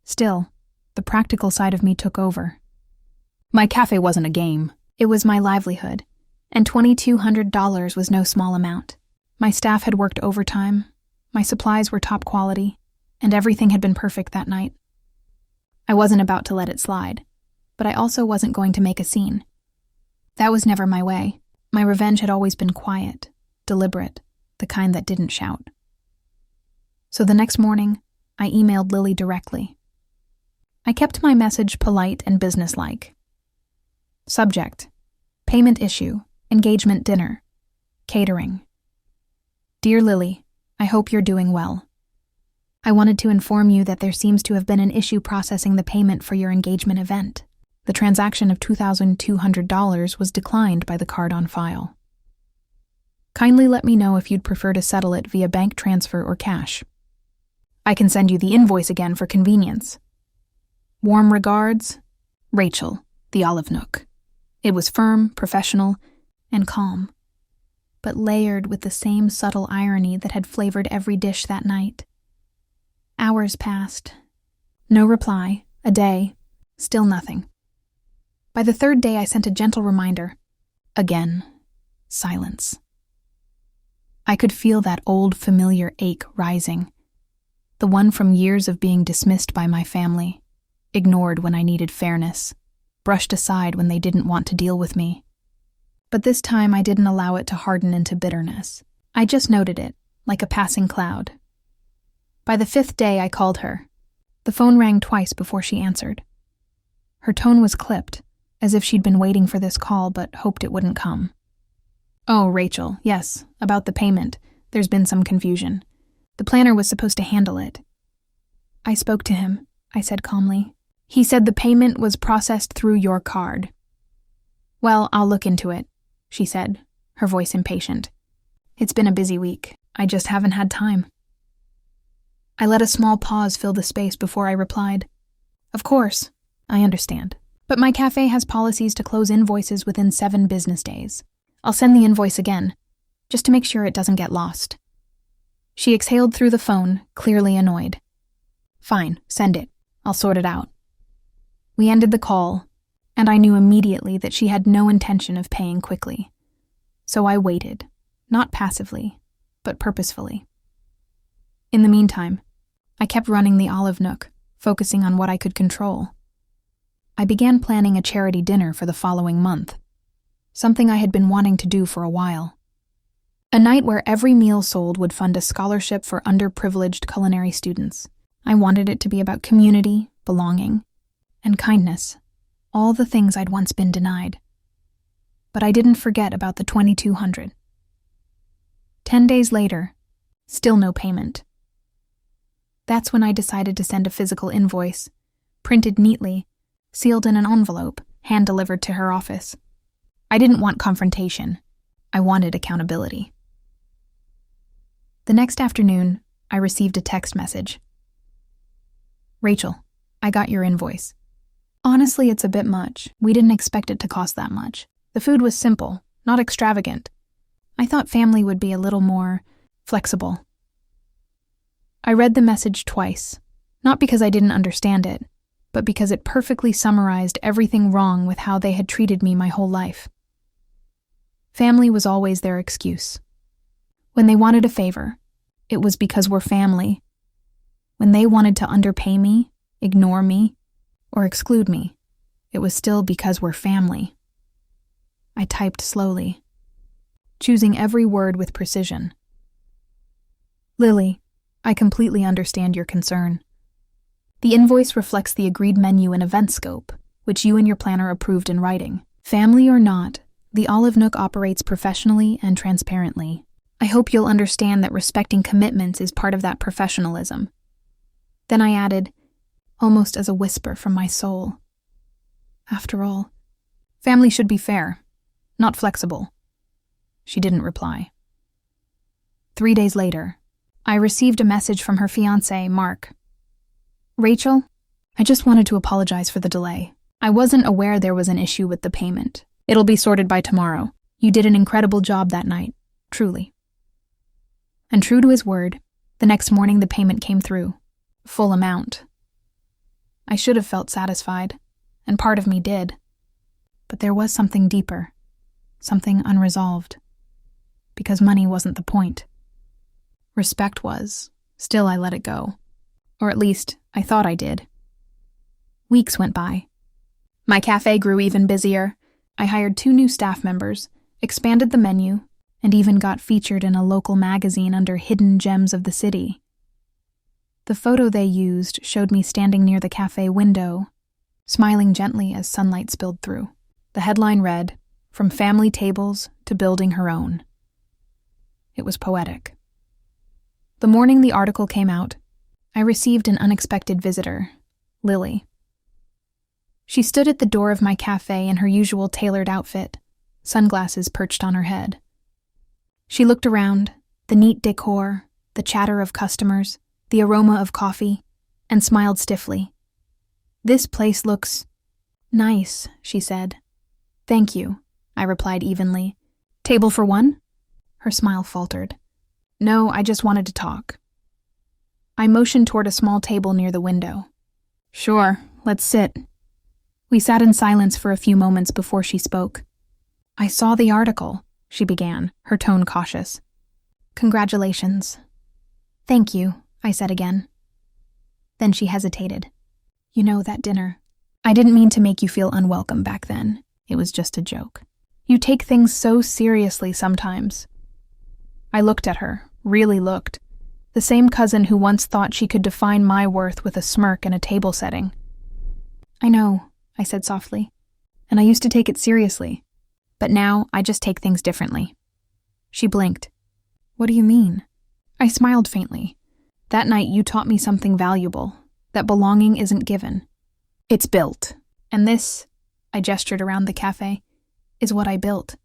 Still, the practical side of me took over. My cafe wasn't a game. It was my livelihood, and $2,200 was no small amount. My staff had worked overtime, my supplies were top quality, and everything had been perfect that night. I wasn't about to let it slide, but I also wasn't going to make a scene. That was never my way. My revenge had always been quiet, deliberate, the kind that didn't shout. So the next morning, I emailed Lily directly. I kept my message polite and businesslike. Subject: payment issue, engagement dinner, catering. Dear Lily, I hope you're doing well. I wanted to inform you that there seems to have been an issue processing the payment for your engagement event. The transaction of $2,200 was declined by the card on file. Kindly let me know if you'd prefer to settle it via bank transfer or cash. I can send you the invoice again for convenience. Warm regards, Rachel, the Olive Nook. It was firm, professional, and calm, but layered with the same subtle irony that had flavored every dish that night. Hours passed. No reply, a day, still nothing. By the third day, I sent a gentle reminder. Again, silence. I could feel that old familiar ache rising, the one from years of being dismissed by my family, ignored when I needed fairness, brushed aside when they didn't want to deal with me. But this time I didn't allow it to harden into bitterness. I just noted it, like a passing cloud. By the fifth day, I called her. The phone rang twice before she answered. Her tone was clipped, as if she'd been waiting for this call but hoped it wouldn't come. Oh, Rachel, yes, about the payment. There's been some confusion. The planner was supposed to handle it. I spoke to him, I said calmly. He said the payment was processed through your card. Well, I'll look into it, she said, her voice impatient. It's been a busy week. I just haven't had time. I let a small pause fill the space before I replied. Of course, I understand. But my cafe has policies to close invoices within 7 business days. I'll send the invoice again, just to make sure it doesn't get lost. She exhaled through the phone, clearly annoyed. Fine, send it. I'll sort it out. We ended the call, and I knew immediately that she had no intention of paying quickly. So I waited, not passively, but purposefully. In the meantime, I kept running the Olive Nook, focusing on what I could control. I began planning a charity dinner for the following month, something I had been wanting to do for a while. A night where every meal sold would fund a scholarship for underprivileged culinary students. I wanted it to be about community, belonging, and kindness, all the things I'd once been denied. But I didn't forget about the $2,200. 10 days later, still no payment. That's when I decided to send a physical invoice, printed neatly, sealed in an envelope, hand-delivered to her office. I didn't want confrontation. I wanted accountability. The next afternoon, I received a text message. "Rachel, I got your invoice. Honestly, it's a bit much. We didn't expect it to cost that much. The food was simple, not extravagant. I thought family would be a little more flexible." I read the message twice, not because I didn't understand it, but because it perfectly summarized everything wrong with how they had treated me my whole life. Family was always their excuse. When they wanted a favor, it was because we're family. When they wanted to underpay me, ignore me, or exclude me, it was still because we're family. I typed slowly, choosing every word with precision. "Lily, I completely understand your concern. The invoice reflects the agreed menu and event scope, which you and your planner approved in writing. Family or not, the Olive Nook operates professionally and transparently. I hope you'll understand that respecting commitments is part of that professionalism." Then I added, almost as a whisper from my soul, "After all, family should be fair, not flexible." She didn't reply. 3 days later, I received a message from her fiancé, Mark. "Rachel, I just wanted to apologize for the delay. I wasn't aware there was an issue with the payment. It'll be sorted by tomorrow. You did an incredible job that night, truly." And true to his word, the next morning the payment came through. Full amount. I should have felt satisfied, and part of me did. But there was something deeper, something unresolved. Because money wasn't the point. Respect was. Still I let it go. Or at least, I thought I did. Weeks went by. My cafe grew even busier. I hired 2 new staff members, expanded the menu, and even got featured in a local magazine under Hidden Gems of the City. The photo they used showed me standing near the cafe window, smiling gently as sunlight spilled through. The headline read, "From family tables to building her own." It was poetic. The morning the article came out, I received an unexpected visitor, Lily. She stood at the door of my cafe in her usual tailored outfit, sunglasses perched on her head. She looked around, the neat decor, the chatter of customers, the aroma of coffee, and smiled stiffly. "This place looks nice," she said. "Thank you," I replied evenly. "Table for one?" Her smile faltered. "No, I just wanted to talk." I motioned toward a small table near the window. "Sure, let's sit." We sat in silence for a few moments before she spoke. "I saw the article," she began, her tone cautious. "Congratulations." "Thank you," I said again. Then she hesitated. "You know, that dinner. I didn't mean to make you feel unwelcome back then. It was just a joke. You take things so seriously sometimes." I looked at her, really looked. The same cousin who once thought she could define my worth with a smirk and a table setting. "I know," I said softly, "and I used to take it seriously. But now I just take things differently." She blinked. "What do you mean?" I smiled faintly. "That night you taught me something valuable, that belonging isn't given. It's built. And this," I gestured around the cafe, "is what I built."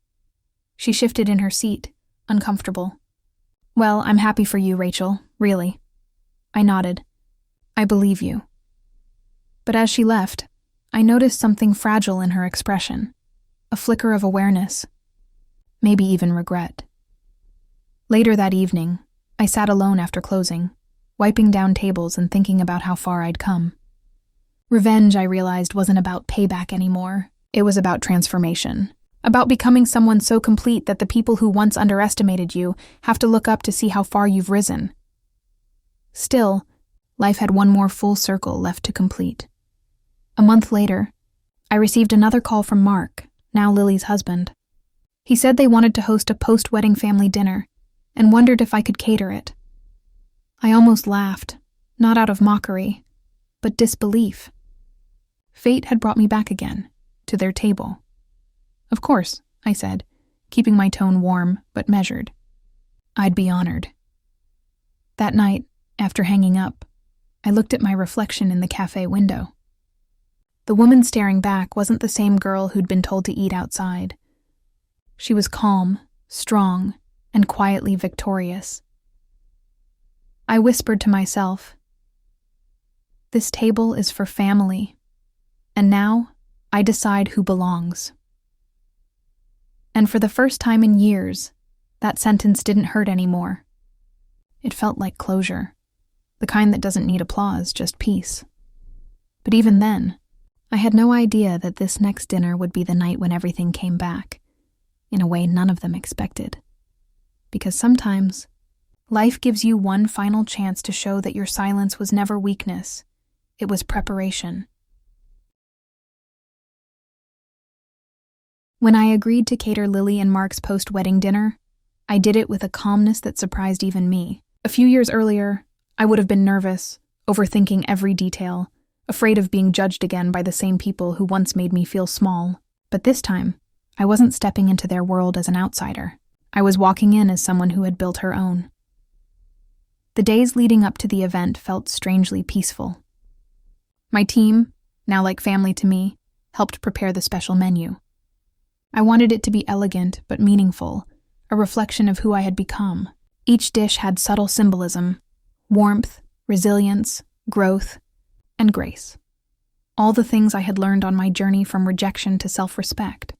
She shifted in her seat, uncomfortable. "Well, I'm happy for you, Rachel, really." I nodded. "I believe you." But as she left, I noticed something fragile in her expression. A flicker of awareness. Maybe even regret. Later that evening, I sat alone after closing, wiping down tables and thinking about how far I'd come. Revenge, I realized, wasn't about payback anymore. It was about transformation. About becoming someone so complete that the people who once underestimated you have to look up to see how far you've risen. Still, life had one more full circle left to complete. A month later, I received another call from Mark, now Lily's husband. He said they wanted to host a post-wedding family dinner and wondered if I could cater it. I almost laughed, not out of mockery, but disbelief. Fate had brought me back again, to their table. Of course, I said, keeping my tone warm but measured. I'd be honored. That night, after hanging up, I looked at my reflection in the cafe window. The woman staring back wasn't the same girl who'd been told to eat outside. She was calm, strong, and quietly victorious. I whispered to myself, "This table is for family, and now I decide who belongs." And for the first time in years, that sentence didn't hurt anymore. It felt like closure, the kind that doesn't need applause, just peace. But even then, I had no idea that this next dinner would be the night when everything came back, in a way none of them expected. Because sometimes, life gives you one final chance to show that your silence was never weakness, it was preparation. When I agreed to cater Lily and Mark's post-wedding dinner, I did it with a calmness that surprised even me. A few years earlier, I would have been nervous, overthinking every detail, afraid of being judged again by the same people who once made me feel small. But this time, I wasn't stepping into their world as an outsider. I was walking in as someone who had built her own. The days leading up to the event felt strangely peaceful. My team, now like family to me, helped prepare the special menu. I wanted it to be elegant but meaningful, a reflection of who I had become. Each dish had subtle symbolism, warmth, resilience, growth, and grace. All the things I had learned on my journey from rejection to self-respect.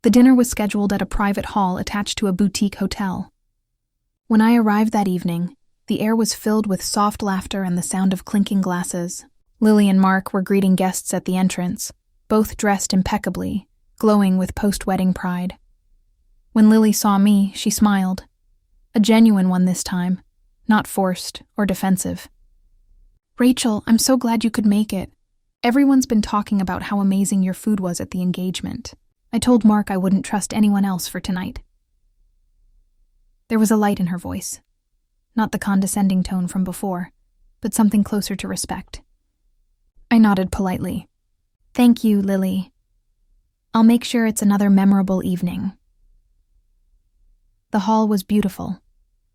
The dinner was scheduled at a private hall attached to a boutique hotel. When I arrived that evening, the air was filled with soft laughter and the sound of clinking glasses. Lily and Mark were greeting guests at the entrance, both dressed impeccably, glowing with post-wedding pride. When Lily saw me, she smiled. A genuine one this time, not forced or defensive. "Rachel, I'm so glad you could make it. Everyone's been talking about how amazing your food was at the engagement. I told Mark I wouldn't trust anyone else for tonight." There was a light in her voice. Not the condescending tone from before, but something closer to respect. I nodded politely. "Thank you, Lily. I'll make sure it's another memorable evening." The hall was beautiful.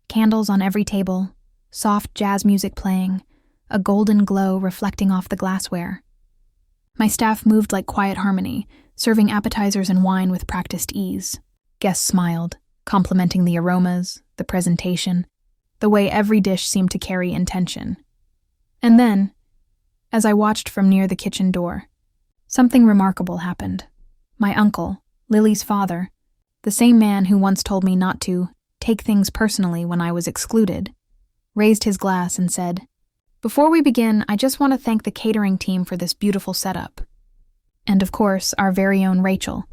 Candles on every table, soft jazz music playing, a golden glow reflecting off the glassware. My staff moved like quiet harmony, serving appetizers and wine with practiced ease. Guests smiled, complimenting the aromas, the presentation, the way every dish seemed to carry intention. And then, as I watched from near the kitchen door, something remarkable happened. My uncle, Lily's father, the same man who once told me not to take things personally when I was excluded, raised his glass and said, "Before we begin, I just want to thank the catering team for this beautiful setup. And of course, our very own Rachel,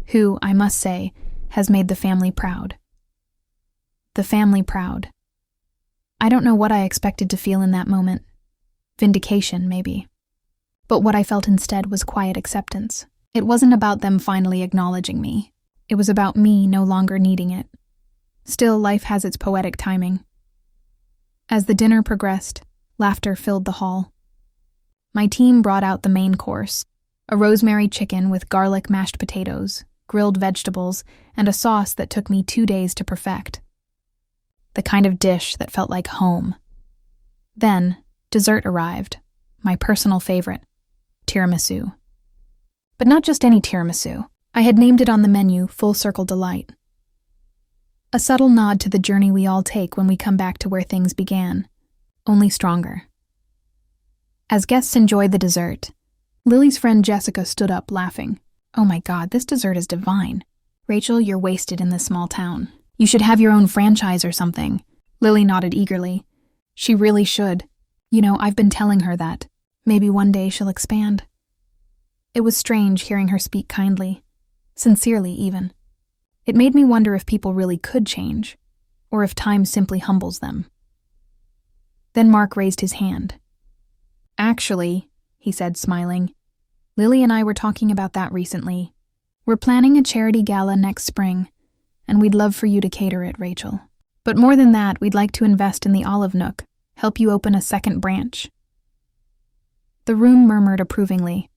who, I must say, has made the family proud." The family proud. I don't know what I expected to feel in that moment. Vindication, maybe. But what I felt instead was quiet acceptance. It wasn't about them finally acknowledging me. It was about me no longer needing it. Still, life has its poetic timing. As the dinner progressed, laughter filled the hall. My team brought out the main course, a rosemary chicken with garlic mashed potatoes, grilled vegetables, and a sauce that took me 2 days to perfect. The kind of dish that felt like home. Then, dessert arrived, my personal favorite, tiramisu. But not just any tiramisu. I had named it on the menu Full Circle Delight. A subtle nod to the journey we all take when we come back to where things began, only stronger. As guests enjoyed the dessert, Lily's friend Jessica stood up laughing. "Oh my God, this dessert is divine. Rachel, you're wasted in this small town. You should have your own franchise or something." Lily nodded eagerly. "She really should. You know, I've been telling her that. Maybe one day she'll expand. It was strange hearing her speak kindly, sincerely even. It made me wonder if people really could change, or if time simply humbles them. Then Mark raised his hand. "Actually," he said, smiling, "Lily and I were talking about that recently. We're planning a charity gala next spring, and we'd love for you to cater it, Rachel. But more than that, we'd like to invest in the Olive Nook, help you open a second branch." The room murmured approvingly.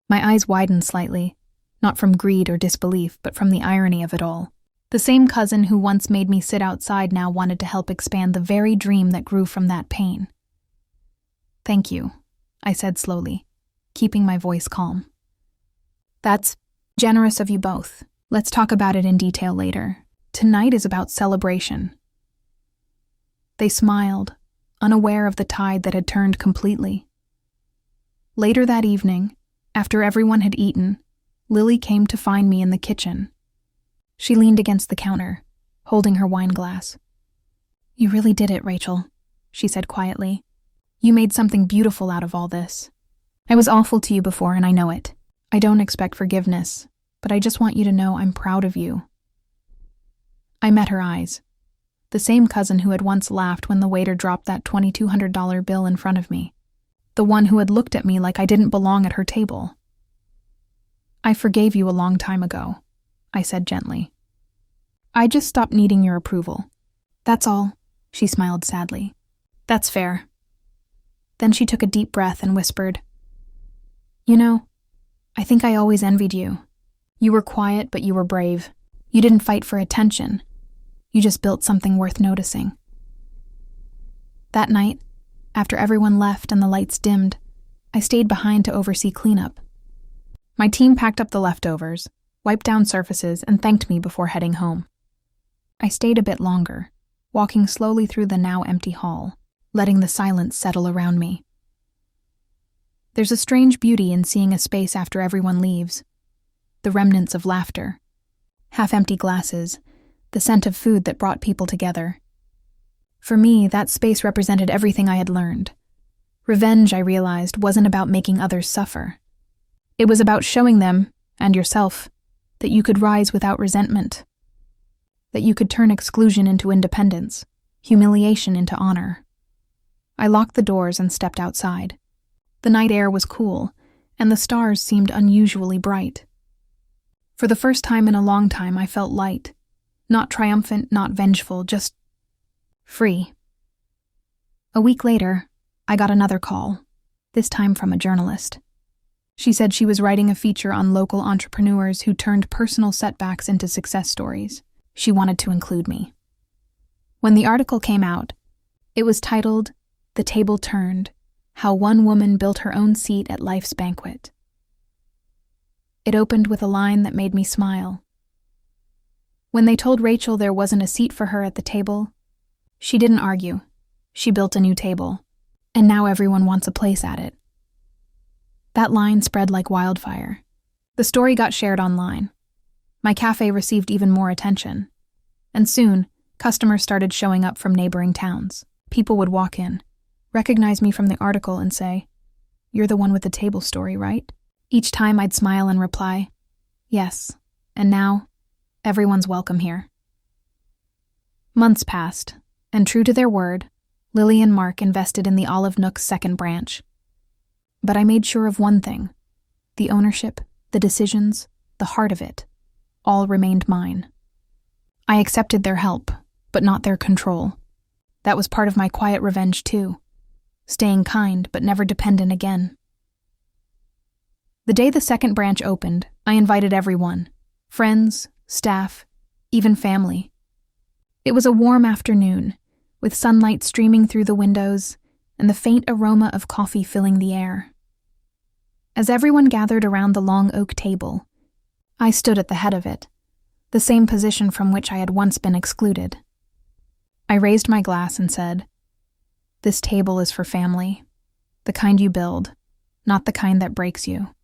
My eyes widened slightly, not from greed or disbelief, but from the irony of it all. The same cousin who once made me sit outside now wanted to help expand the very dream that grew from that pain. "Thank you," I said slowly, keeping my voice calm. "That's generous of you both. Let's talk about it in detail later. Tonight is about celebration." They smiled, unaware of the tide that had turned completely. Later that evening, after everyone had eaten, Lily came to find me in the kitchen. She leaned against the counter, holding her wine glass. "You really did it, Rachel," she said quietly. "You made something beautiful out of all this. I was awful to you before, and I know it. I don't expect forgiveness, but I just want you to know I'm proud of you." I met her eyes. The same cousin who had once laughed when the waiter dropped that $2,200 bill in front of me. The one who had looked at me like I didn't belong at her table. "I forgave you a long time ago," I said gently. "I just stopped needing your approval. That's all," she smiled sadly. "That's fair." Then she took a deep breath and whispered, "You know, I think I always envied you. You were quiet, but you were brave. You didn't fight for attention. You just built something worth noticing." That night, after everyone left and the lights dimmed, I stayed behind to oversee cleanup. My team packed up the leftovers, wiped down surfaces, and thanked me before heading home. I stayed a bit longer, walking slowly through the now empty hall, letting the silence settle around me. There's a strange beauty in seeing a space after everyone leaves. The remnants of laughter, half-empty glasses, the scent of food that brought people together. For me, that space represented everything I had learned. Revenge, I realized, wasn't about making others suffer. It was about showing them, and yourself, that you could rise without resentment. That you could turn exclusion into independence, humiliation into honor. I locked the doors and stepped outside. The night air was cool, and the stars seemed unusually bright. For the first time in a long time, I felt light. Not triumphant, not vengeful, just free. A week later, I got another call, this time from a journalist. She said she was writing a feature on local entrepreneurs who turned personal setbacks into success stories. She wanted to include me. When the article came out, it was titled, "The Table Turned: How One Woman Built Her Own Seat at Life's Banquet." It opened with a line that made me smile. When they told Rachel there wasn't a seat for her at the table, she didn't argue. She built a new table, and now everyone wants a place at it. That line spread like wildfire. The story got shared online. My cafe received even more attention. And soon, customers started showing up from neighboring towns. People would walk in, recognize me from the article and say, "You're the one with the table story, right?" Each time I'd smile and reply, "Yes, and now, everyone's welcome here." Months passed, and true to their word, Lily and Mark invested in the Olive Nook's second branch. But I made sure of one thing: the ownership, the decisions, the heart of it, all remained mine. I accepted their help, but not their control. That was part of my quiet revenge too, staying kind but never dependent again. The day the second branch opened, I invited everyone, friends, staff, even family. It was a warm afternoon, with sunlight streaming through the windows and the faint aroma of coffee filling the air. As everyone gathered around the long oak table, I stood at the head of it, the same position from which I had once been excluded. I raised my glass and said, "This table is for family, the kind you build, not the kind that breaks you.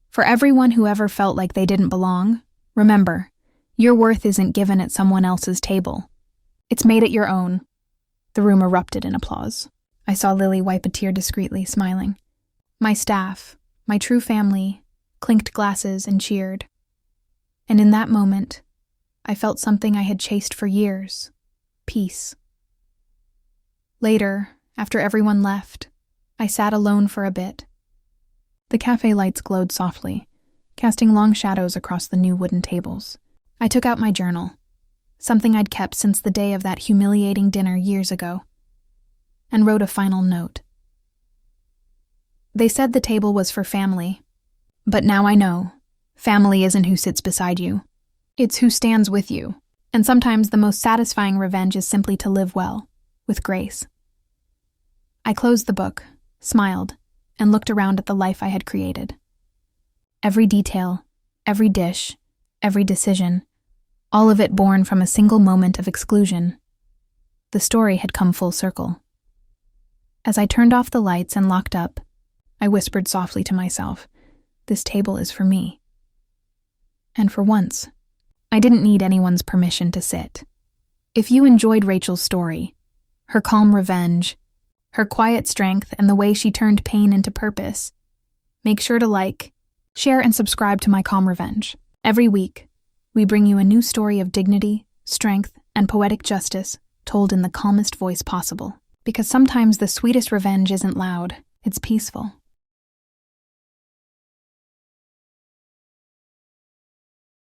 For everyone who ever felt like they didn't belong, remember, your worth isn't given at someone else's table. It's made at your own." The room erupted in applause. I saw Lily wipe a tear discreetly, smiling. My staff, my true family, clinked glasses and cheered. And in that moment, I felt something I had chased for years: peace. Later, after everyone left, I sat alone for a bit. The cafe lights glowed softly, casting long shadows across the new wooden tables. I took out my journal, something I'd kept since the day of that humiliating dinner years ago, and wrote a final note. They said the table was for family, but now I know, family isn't who sits beside you. It's who stands with you, and sometimes the most satisfying revenge is simply to live well, with grace. I closed the book, smiled, and looked around at the life I had created. Every detail, every dish, every decision, all of it born from a single moment of exclusion. The story had come full circle. As I turned off the lights and locked up, I whispered softly to myself, "This table is for me." And for once, I didn't need anyone's permission to sit. If you enjoyed Rachel's story, her calm revenge, her quiet strength, and the way she turned pain into purpose, make sure to like, share, and subscribe to My Calm Revenge. Every week, we bring you a new story of dignity, strength, and poetic justice told in the calmest voice possible. Because sometimes the sweetest revenge isn't loud, it's peaceful.